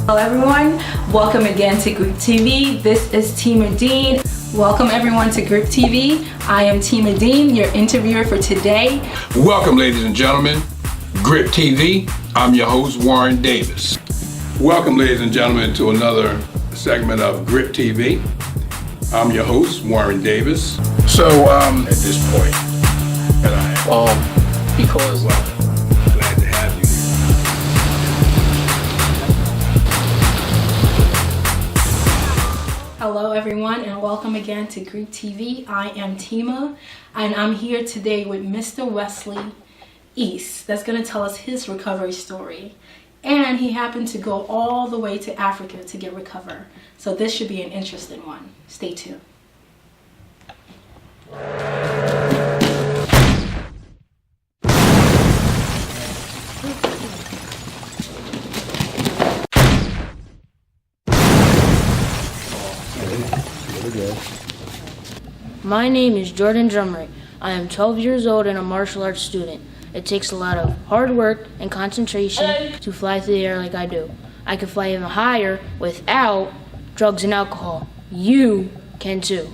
Hello everyone, welcome again to GRIPTV. This is Tima Dean. Welcome everyone to GRIPTV. I am Tima Dean, your interviewer for today. Welcome ladies and gentlemen, GRIPTV. I'm your host Warren Davis. Welcome ladies and gentlemen to another segment of GRIPTV. I'm your host Warren Davis. So at this point, and I am because glad to have you here. Hello everyone and welcome again to GRIPTV. I am Tima and I'm here today with Mr. Wesley East that's going to tell us his recovery story. And he happened to go all the way to Africa to get recovered. So this should be an interesting one. Stay tuned. My name is Jordan Drummery. I am 12 years old and a martial arts student. It takes a lot of hard work and concentration to fly through the air like I do. I can fly even higher without drugs and alcohol. You can too.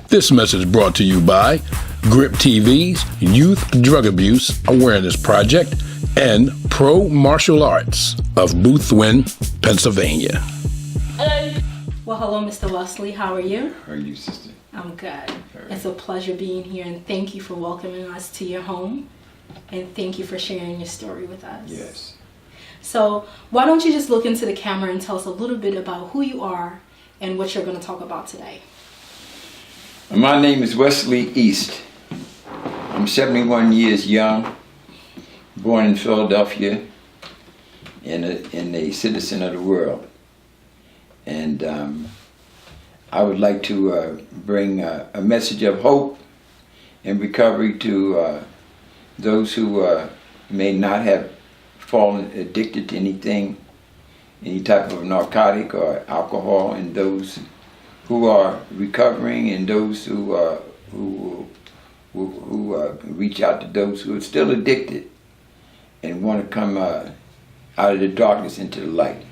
This message brought to you by GRIPTV's Youth Drug Abuse Awareness Project and Pro Martial Arts of Boothwyn, Pennsylvania. Well, hello Mr. Wesley, how are you? How are you, sister? I'm good. It's a pleasure being here and thank you for welcoming us to your home and thank you for sharing your story with us. Yes. So why don't you just look into the camera and tell us a little bit about who you are and what you're going to talk about today. My name is Wesley East. I'm 71 years young, born in Philadelphia, and a citizen of the world. And I would like to bring a message of hope and recovery to those who may not have fallen addicted to anything, any type of narcotic or alcohol, and those who are recovering, and those who reach out to those who are still addicted and want to come out of the darkness into the light.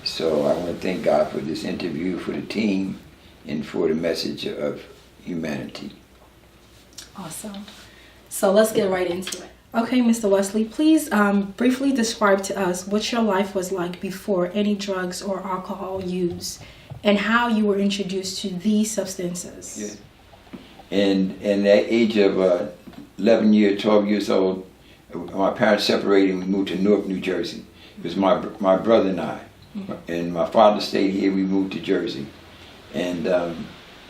So I want to thank God for this interview, for the team, and for the message of humanity. Awesome. So let's get right into it. Okay, Mr. Wesley, please briefly describe to us what your life was like before any drugs or alcohol use and how you were introduced to these substances. Yeah. And at the age of 12 years old, my parents separated and we moved to Newark, New Jersey. It was my brother and I. And my father stayed here, we moved to Jersey. And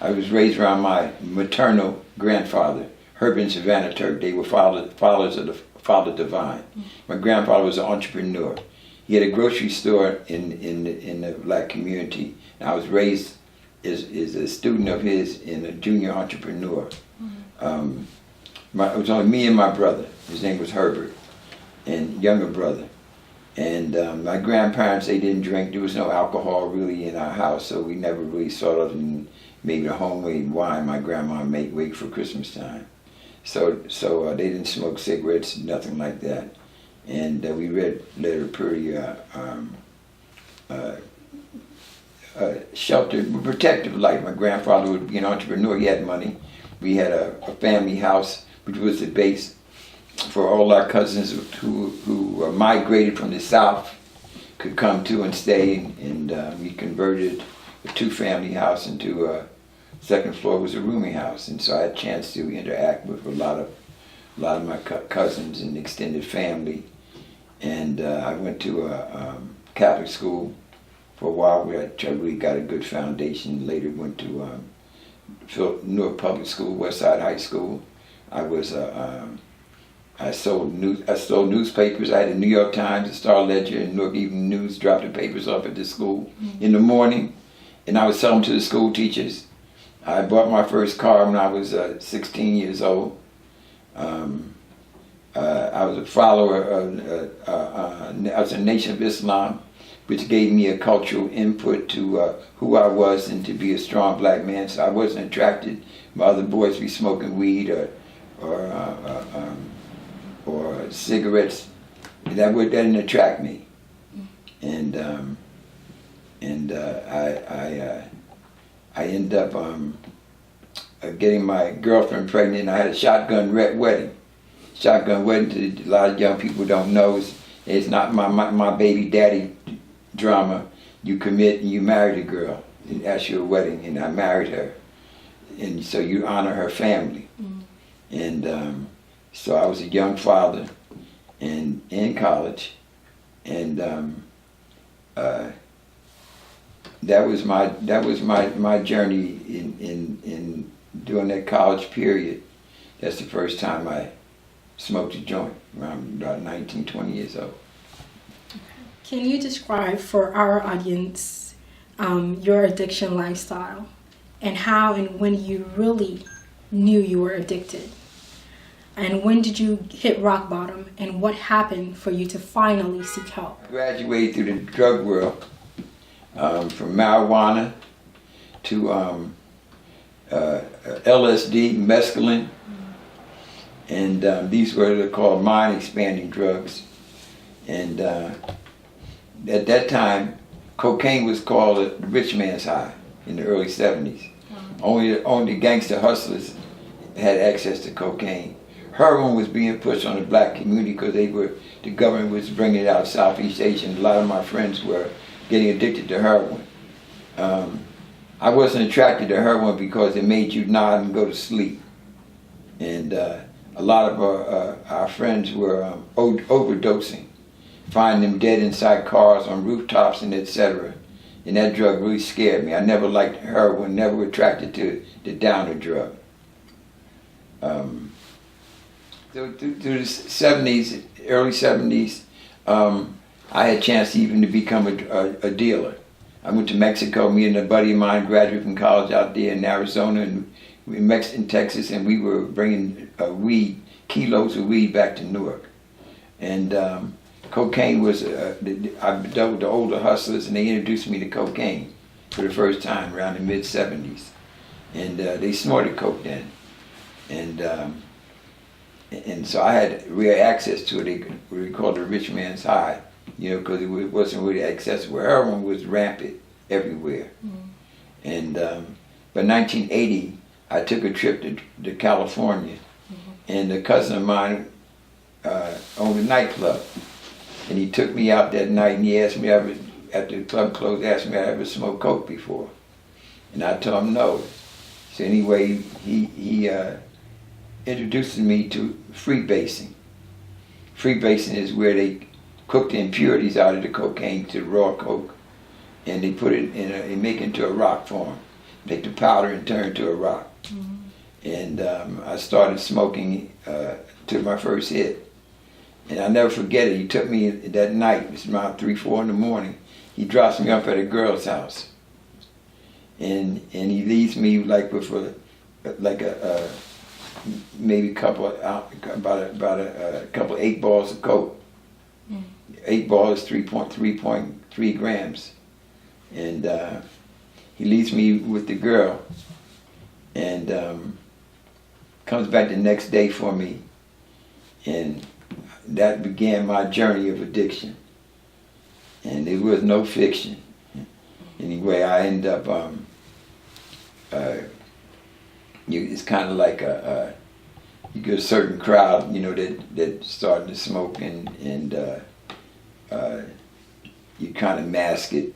I was raised around my maternal grandfather, Herb and Savannah Turk. They were followers of the Father Divine. My grandfather was an entrepreneur. He had a grocery store in the black community. And I was raised as a student of his and a junior entrepreneur. It was only me and my brother. His name was Herbert, and younger brother. And my grandparents, they didn't drink. There was no alcohol really in our house, so we never really sought out and made a homemade wine my grandma made for Christmas time. So they didn't smoke cigarettes, nothing like that. And we led a pretty sheltered, protective life. My grandfather would be an entrepreneur. He had money. We had a family house, which was the base for all our cousins who migrated from the South could come to and stay, and we converted a two-family house into a second floor was a rooming house, and so I had a chance to interact with a lot of my cousins and extended family. And I went to a Catholic school for a while where I really got a good foundation. Later went to Newark Public School, Westside High School. I sold newspapers. I had the New York Times, the Star Ledger, and Newark Evening News. Dropped the papers off at the school in the morning, and I would sell them to the school teachers. I bought my first car when I was 16 years old. I was a follower of I was a Nation of Islam, which gave me a cultural input to who I was and to be a strong black man. So I wasn't attracted by other boys be smoking weed or cigarettes. That didn't attract me. and I ended up getting my girlfriend pregnant. I had a shotgun wedding. Shotgun wedding, a lot of young people don't know, it's not my baby daddy drama. You commit and you marry the girl, and that's your wedding, and I married her. And so you honor her family. And so I was a young father and in college, and that was my journey in during that college period. That's the first time I smoked a joint, around about 19, 20 years old. Can you describe for our audience your addiction lifestyle and how and when you really knew you were addicted? And when did you hit rock bottom, and what happened for you to finally seek help? I graduated through the drug world, from marijuana to LSD, mescaline, and these were called mind-expanding drugs. And at that time, cocaine was called a rich man's high in the early 70s. Only gangster hustlers had access to cocaine. Heroin was being pushed on the black community because the government was bringing it out of Southeast Asia, and a lot of my friends were getting addicted to heroin. I wasn't attracted to heroin because it made you nod and go to sleep. And a lot of our friends were overdosing, finding them dead inside cars, on rooftops, and etc. And that drug really scared me. I never liked heroin, never attracted to the downer drug. Through the 70s, early 70s, I had a chance even to become a dealer. I went to Mexico. Me and a buddy of mine graduated from college out there in Arizona and in Texas, and we were bringing kilos of weed back to Newark. And cocaine was, I dealt with the older hustlers, and they introduced me to cocaine for the first time around the mid-70s. And they snorted coke then. And so I had real access to it. We called it a rich man's high, because it wasn't really accessible. Heroin was rampant everywhere. And by 1980, I took a trip to California, and a cousin of mine owned a nightclub, and he took me out that night, and he asked me, after the club closed, asked me if I ever smoked coke before, and I told him no. So anyway, he introduced me to freebasing. Freebasing is where they cook the impurities out of the cocaine to raw coke, and they put it they make it into a rock form. Take the powder and turn it to a rock. And I started smoking, took my first hit. And I'll never forget it. He took me that night, it was around 3, 4 in the morning. He drops me off at a girl's house. And he leaves me like with maybe about a couple 8 balls of coke. 8 balls, 3.3 grams. And he leaves me with the girl, and comes back the next day for me, and that began my journey of addiction. And it was no fiction. Anyway, I end up it's kind of like you get a certain crowd, that starting to smoke, and you kind of mask it.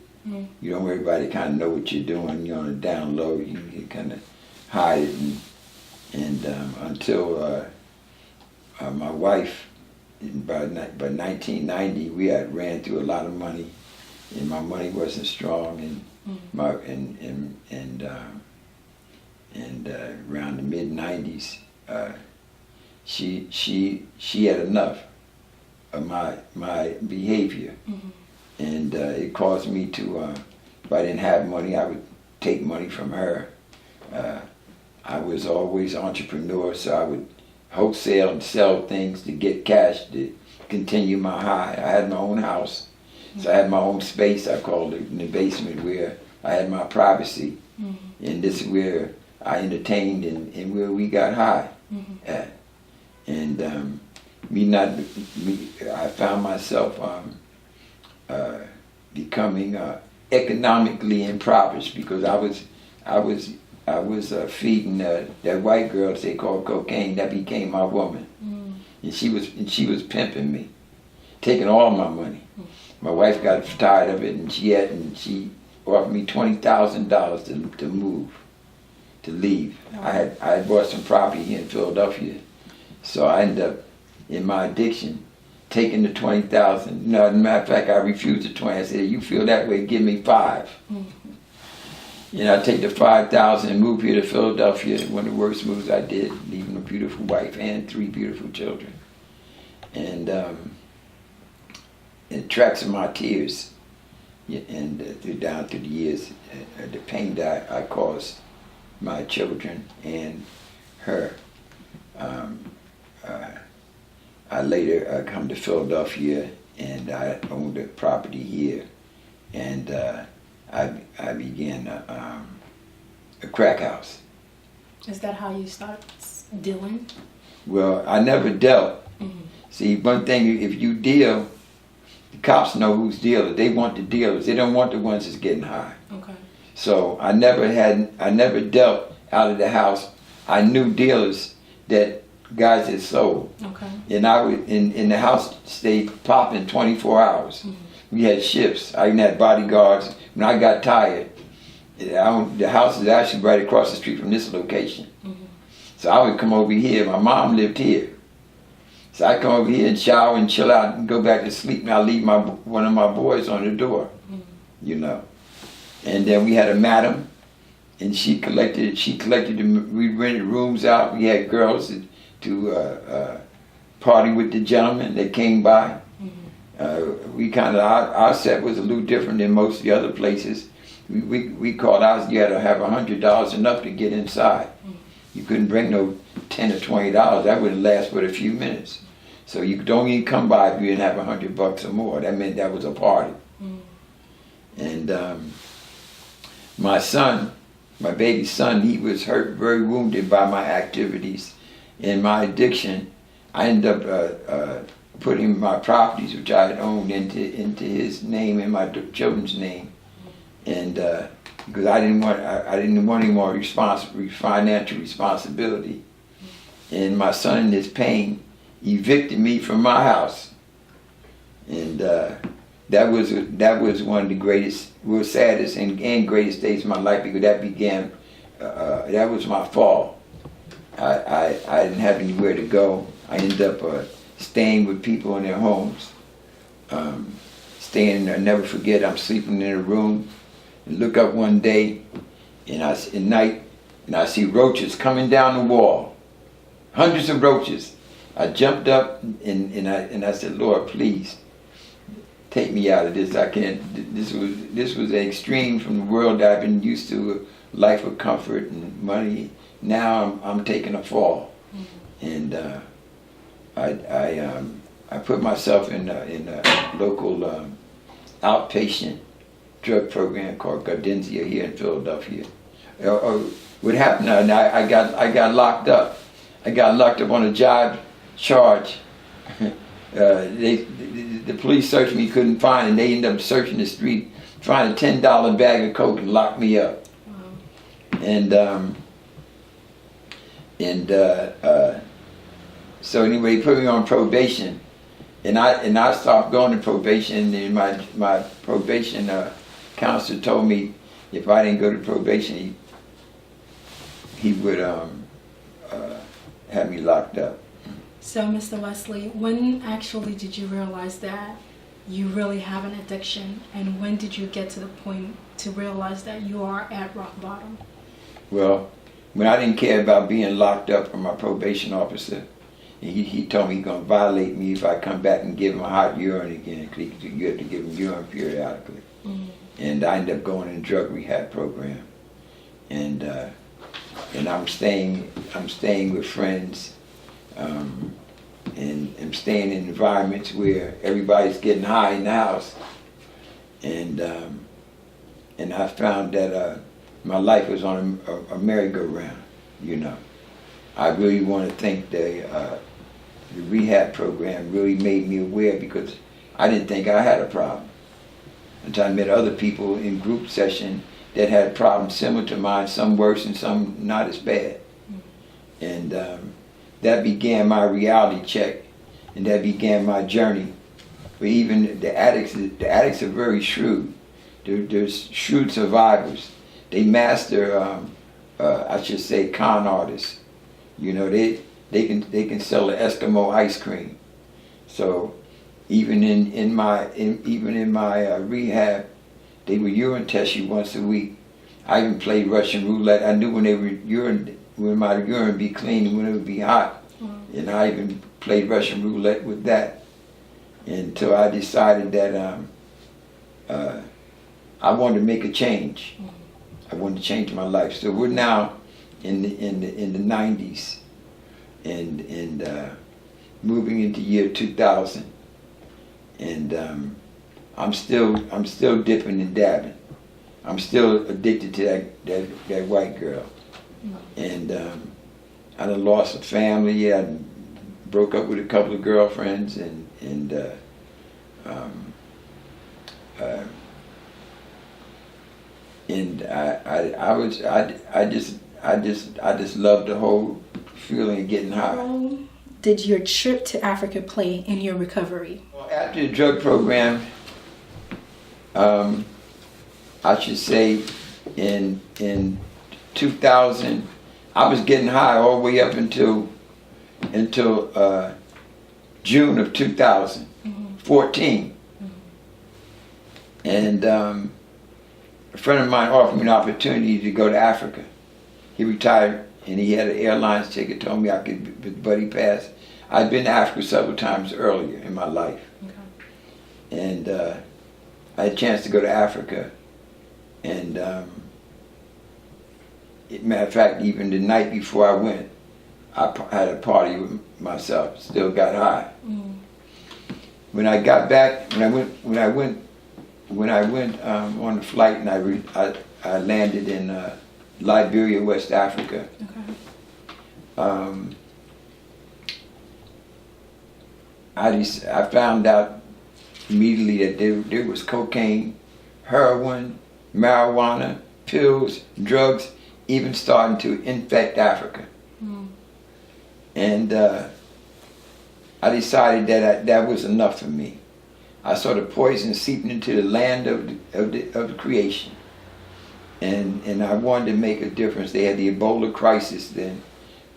You don't want everybody to kind of know what you're doing. You're on a down low. You kind of hide it, and until my wife, by 1990, we had ran through a lot of money, and my money wasn't strong, and around the mid-90s, she had enough of my behavior, and it caused me to, if I didn't have money, I would take money from her. I was always an entrepreneur, so I would wholesale and sell things to get cash to continue my high. I had my own house, so I had my own space, I called it, in the basement, where I had my privacy, and this is where I entertained and where we got high at. And I found myself becoming economically impoverished because I was feeding that white girl they called cocaine. That became my woman, and she was pimping me, taking all my money. My wife got tired of it, and she offered me $20,000 to move, to leave. I had bought some property here in Philadelphia, so I ended up in my addiction taking the $20,000. No, as a matter of fact, I refused the 20. I said, "You feel that way? Give me 5." I take the 5,000 and move here to Philadelphia. One of the worst moves I did, leaving a beautiful wife and 3 beautiful children. And it tracks of my tears, and down through the years, the pain that I caused my children and her. I later come to Philadelphia, and I owned a property here, and I began a crack house. Is that how you start dealing? Well, I never dealt. See, one thing, if you deal, the cops know who's dealers. They want the dealers. They don't want the ones that's getting high. Okay. So I never dealt out of the house. I knew dealers, that guys that sold. Okay. And I would in the house stayed popping 24 hours. We had shifts. I even had bodyguards. When I got tired, the house is actually right across the street from this location. So I would come over here. My mom lived here. So I come over here and shower and chill out and go back to sleep, and I leave one of my boys on the door, And then we had a madam, and she collected. We rented rooms out. We had girls to party with the gentlemen that came by. We our set was a little different than most of the other places. We called ours. You had to have $100 enough to get inside. You couldn't bring no $10 or $20. That wouldn't last but a few minutes. So you don't even come by if you didn't have $100 or more. That meant that was a party. And my son, my baby son, he was hurt, very wounded by my activities and my addiction. I ended up putting my properties, which I had owned, into his name and my children's name, and because I didn't want any more financial responsibility. And my son, in his pain, evicted me from my house, and that was one of the greatest, saddest and greatest days of my life, because that was my fall. I didn't have anywhere to go. I ended up staying with people in their homes. I never forget, I'm sleeping in a room and look up one day at night, and I see roaches coming down the wall. Hundreds of roaches. I jumped up and I said, "Lord, please take me out of this. I can't. This was an extreme from the world that I've been used to, a life of comfort and money. Now I'm taking a fall." And I put myself in a local outpatient drug program called Gardenzia here in Philadelphia. What happened? I got locked up. I got locked up on a job charge. The police searched me, couldn't find, and they ended up searching the street, find a $10 bag of coke and locked me up. Wow. So anyway, he put me on probation, and I stopped going to probation. And my probation counselor told me if I didn't go to probation, he would have me locked up. So, Mr. Wesley, when actually did you realize that you really have an addiction, and when did you get to the point to realize that you are at rock bottom? Well, when I didn't care about being locked up from my probation officer, he told me he's going to violate me if I come back and give him a hot urine again, because you have to give him urine periodically. And I ended up going in a drug rehab program, and I'm staying with friends. And I'm staying in environments where everybody's getting high in the house, and I found that my life was on a merry-go-round. I really want to thank the rehab program. Really made me aware, because I didn't think I had a problem. until I met other people in group session that had problems similar to mine, some worse and some not as bad. And that began my reality check, and that began my journey. But even the addicts are very shrewd. They're shrewd survivors. They master, I should say, con artists. You know, they can sell an Eskimo ice cream. So even in my rehab, they would urine test you once a week. I even played Russian roulette. I knew when my urine would be clean and when it would be hot. And I even played Russian roulette with that until I decided that I wanted to make a change. I wanted to change my life. So we're now in the 90s and moving into year 2000, and I'm still dipping and dabbing. I'm still addicted to that white girl, and I done lost a family. I broke up with a couple of girlfriends, and I just loved the whole feeling of getting high. How did your trip to Africa play in your recovery? Well, after the drug program, I should say in 2000, I was getting high all the way up until June of 2014. And a friend of mine offered me an opportunity to go to Africa. He retired and he had an airlines ticket, told me I could with buddy pass. I'd been to Africa several times earlier in my life. Okay. And I had a chance to go to Africa. And matter of fact, even the night before I went, I had a party with myself, still got high. When I got back, when I went on the flight and I landed in Liberia, West Africa. Okay. I found out immediately that there was cocaine, heroin, marijuana, pills, drugs, even starting to infect Africa. And I decided that that was enough for me. I saw the poison seeping into the land of the creation, and I wanted to make a difference. They had the Ebola crisis then,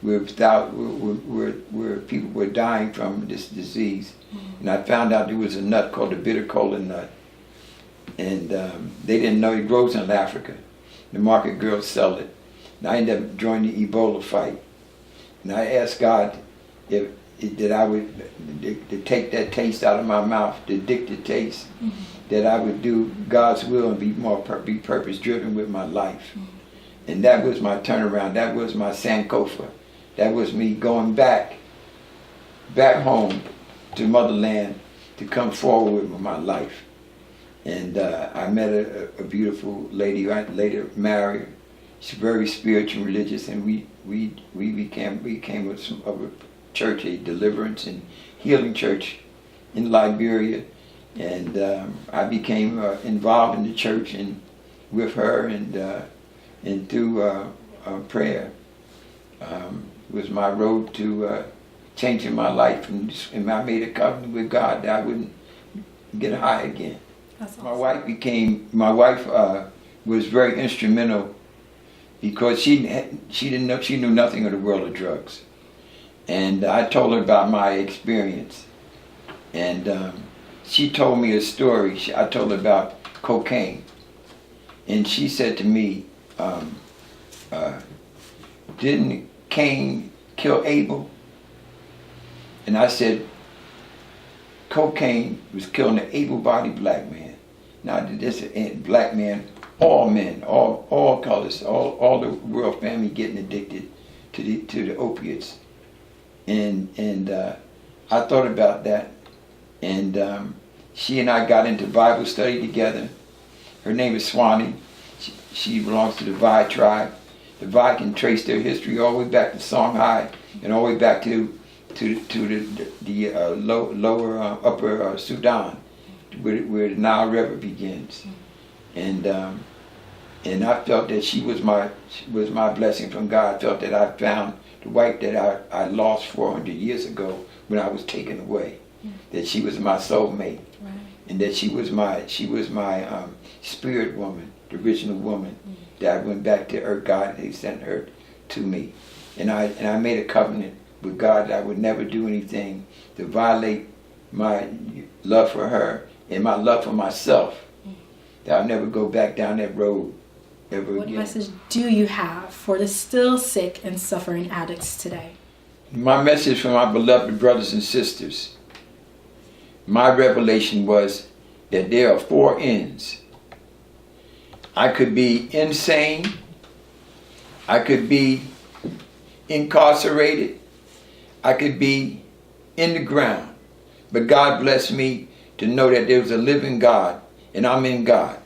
where people were dying from this disease, and I found out there was a nut called the bitter kola nut, and they didn't know it grows in Africa. The market girls sell it, and I ended up joining the Ebola fight, and I asked God that I would to take that taste out of my mouth, the addicted taste, that I would do God's will and be purpose driven with my life. And that was my turnaround. That was my Sankofa. That was me going back home to motherland to come forward with my life. And I met a beautiful lady. I later married. She's very spiritual and religious, and we became some of a church, a deliverance and healing church in Liberia, and I became involved in the church and with her, and through prayer was my road to changing my life, and I made a covenant with God that I wouldn't get high again. That's awesome. My wife was very instrumental because she knew nothing of the world of drugs. And I told her about my experience, and she told me a story. I told her about cocaine, and she said to me, didn't Cain kill Abel? And I said, cocaine was killing an able-bodied black man. Now this black man, all men, all colors, all the royal family getting addicted to the opiates. And I thought about that, and she and I got into Bible study together. Her name is Swanee. She belongs to the Vai tribe. The Vai can trace their history all the way back to Songhai and all the way back to the upper Sudan, where the Nile River begins. And I felt that she was my blessing from God. I felt that I found the wife that I lost 400 years ago when I was taken away. That she was my soulmate, and that she was my spirit woman, the original woman. That I went back to earth. God, He sent her to me, and I made a covenant with God that I would never do anything to violate my love for her and my love for myself. That I'll never go back down that road ever again. What message do you have for the still sick and suffering addicts today? My message for my beloved brothers and sisters, my revelation was that there are 4 ends. I could be insane, I could be incarcerated, I could be in the ground, but God blessed me to know that there's a living God, and I'm in God.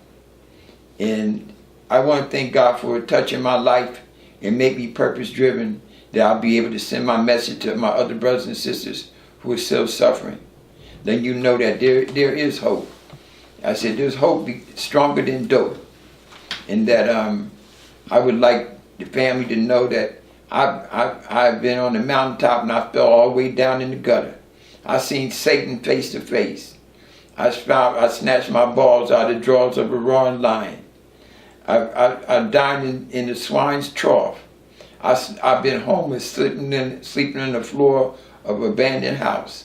And I want to thank God for touching my life and make me purpose-driven, that I'll be able to send my message to my other brothers and sisters who are still suffering. Then you know that there is hope. I said there's hope stronger than dope. And that I would like the family to know that I've been on the mountaintop and I fell all the way down in the gutter. I seen Satan face to face. I snatched my balls out of the drawers of a roaring lion. I dined in the swine's trough. I've been homeless, sleeping in the floor of an abandoned house.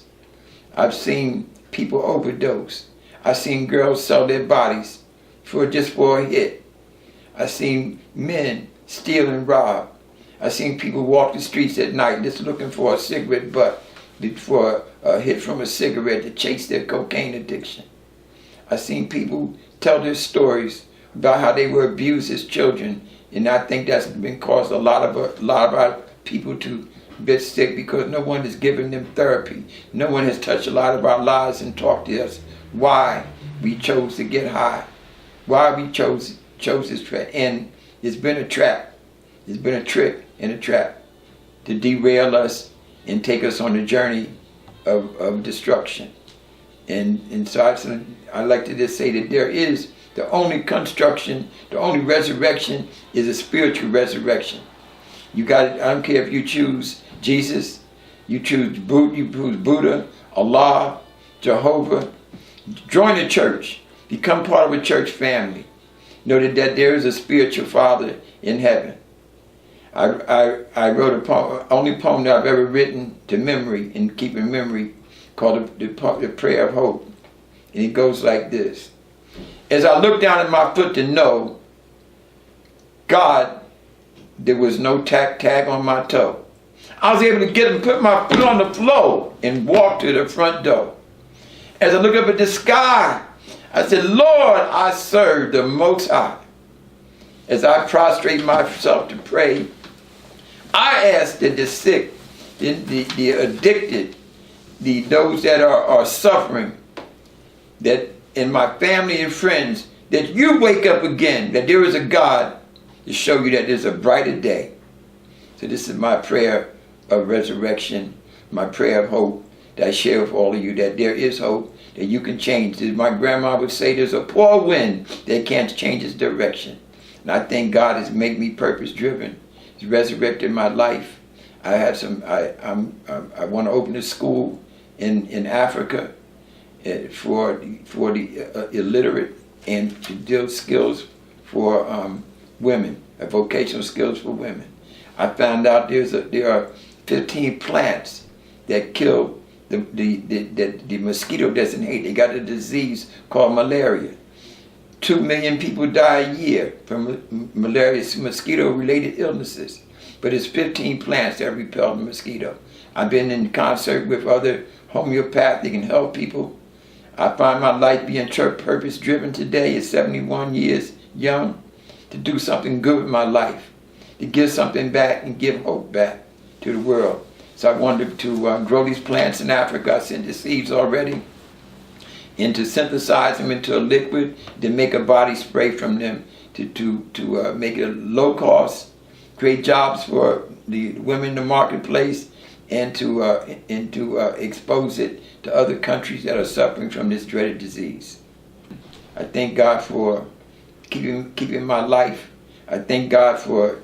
I've seen people overdose. I've seen girls sell their bodies just for a hit. I've seen men steal and rob. I've seen people walk the streets at night just looking for a cigarette butt, for a hit from a cigarette to chase their cocaine addiction. I've seen people tell their stories about how they were abused as children, and I think that's been caused a lot of our people to get sick because no one has given them therapy. No one has touched a lot of our lives and talked to us why we chose to get high, why we chose this track. And it's been a trap. It's been a trick and a trap to derail us and take us on a journey of destruction. And so I like to just say that there is the only construction, the only resurrection is a spiritual resurrection. You got it. I don't care if you choose Jesus, you choose Buddha, Allah, Jehovah. Join the church. Become part of a church family. Know that there is a spiritual Father in heaven. I wrote a poem, only poem that I've ever written to memory and keep in memory, called the Prayer of Hope. And it goes like this. As I looked down at my foot to know, God, there was no tag on my toe. I was able to get and put my foot on the floor and walk to the front door. As I looked up at the sky, I said, Lord, I serve the Most High. As I prostrate myself to pray, I ask that the sick, the addicted, those that are suffering, that in my family and friends, that you wake up again, that there is a God to show you that there's a brighter day. So this is my prayer of resurrection, my prayer of hope that I share with all of you, that there is hope, that you can change. As my grandma would say, there's a poor wind that can't change its direction. And I thank God has made me purpose-driven. He's resurrected my life. I want to open a school in Africa for the illiterate, and to build skills for women, vocational skills for women. I found out there are 15 plants that kill the mosquito doesn't hate. They got a disease called malaria. 2 million people die a year from malaria, mosquito-related illnesses. But it's 15 plants that repel the mosquito. I've been in concert with other homeopathic and health people. I find my life being church purpose-driven today at 71 years young, to do something good with my life, to give something back and give hope back to the world. So I wanted to grow these plants in Africa. I sent the seeds already, and to synthesize them into a liquid, then make a body spray from them to make it low cost, create jobs for the women in the marketplace, and to expose it to other countries that are suffering from this dreaded disease. I thank God for keeping my life. I thank God for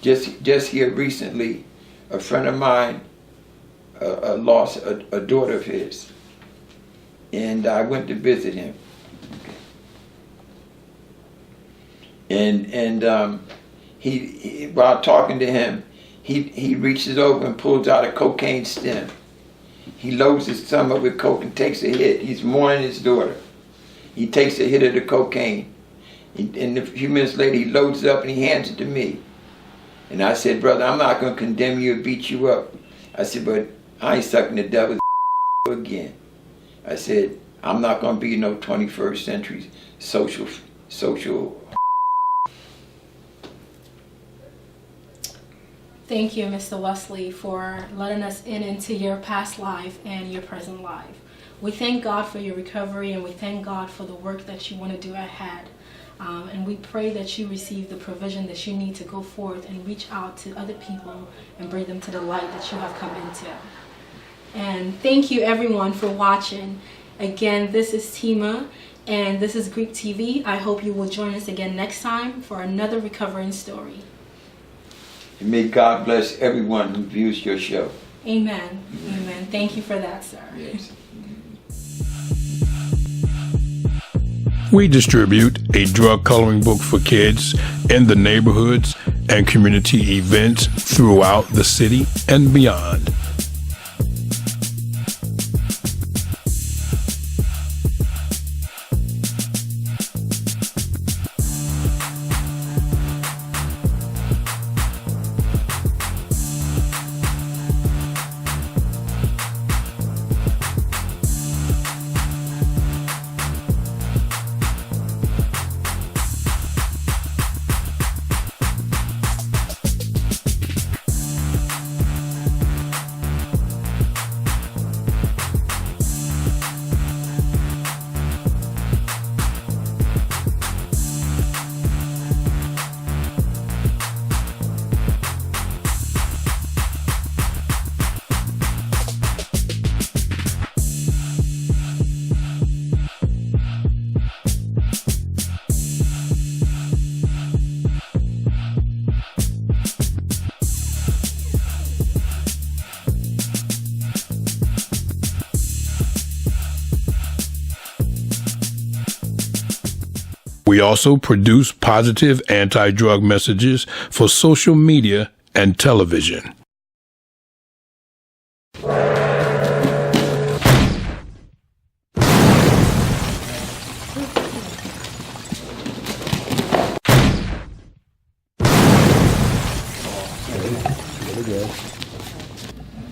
just here recently, a friend of mine lost a daughter of his, and I went to visit him. And he while talking to him, he reaches over and pulls out a cocaine stem. He loads his stomach with coke and takes a hit. He's mourning his daughter. He takes a hit of the cocaine. And a few minutes later, he loads it up and he hands it to me. And I said, brother, I'm not going to condemn you or beat you up. I said, but I ain't sucking the devil's again. I said, I'm not going to be no 21st century social. Thank you, Mr. Wesley, for letting us into your past life and your present life. We thank God for your recovery, and we thank God for the work that you want to do ahead. And we pray that you receive the provision that you need to go forth and reach out to other people and bring them to the light that you have come into. And thank you, everyone, for watching. Again, this is Tima, and this is GRIPTV. I hope you will join us again next time for another recovering story. And may God bless everyone who views your show. Amen. Amen. Thank you for that, sir. Yes. We distribute a drug coloring book for kids in the neighborhoods and community events throughout the city and beyond. We also produce positive anti-drug messages for social media and television.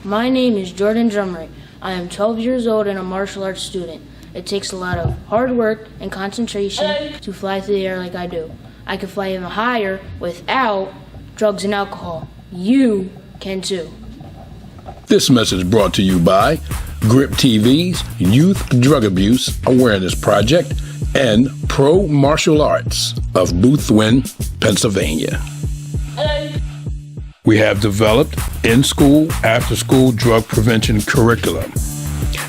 My name is Jordan Drummery. I am 12 years old and a martial arts student. It takes a lot of hard work and concentration to fly through the air like I do. I can fly even higher without drugs and alcohol. You can too. This message brought to you by GRIPTV's Youth Drug Abuse Awareness Project and Pro Martial Arts of Boothwyn, Pennsylvania. We have developed in-school, after-school drug prevention curriculum.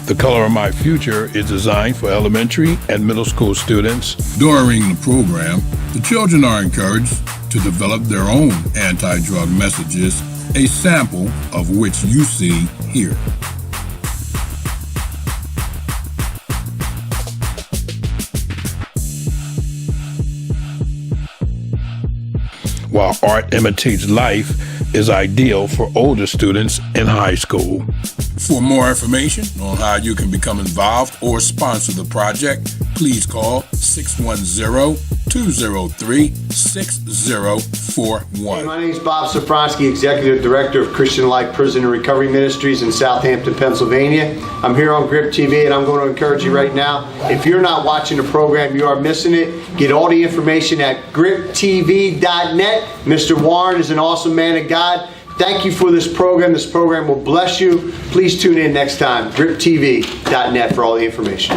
The Color of My Future is designed for elementary and middle school students. During the program, the children are encouraged to develop their own anti-drug messages, a sample of which you see here. While art imitates life is ideal for older students in high school. For more information on how you can become involved or sponsor the project, please call 610-203-6041. My name is Bob Safronsky, Executive Director of Christian Life Prison and Recovery Ministries in Southampton, Pennsylvania. I'm here on GRIPTV, and I'm going to encourage you right now, if you're not watching the program, you are missing it. Get all the information at GRIPTV.net. Mr. Warren is an awesome man of God. Thank you for this program. This program will bless you. Please tune in next time. GRIPTV.net for all the information.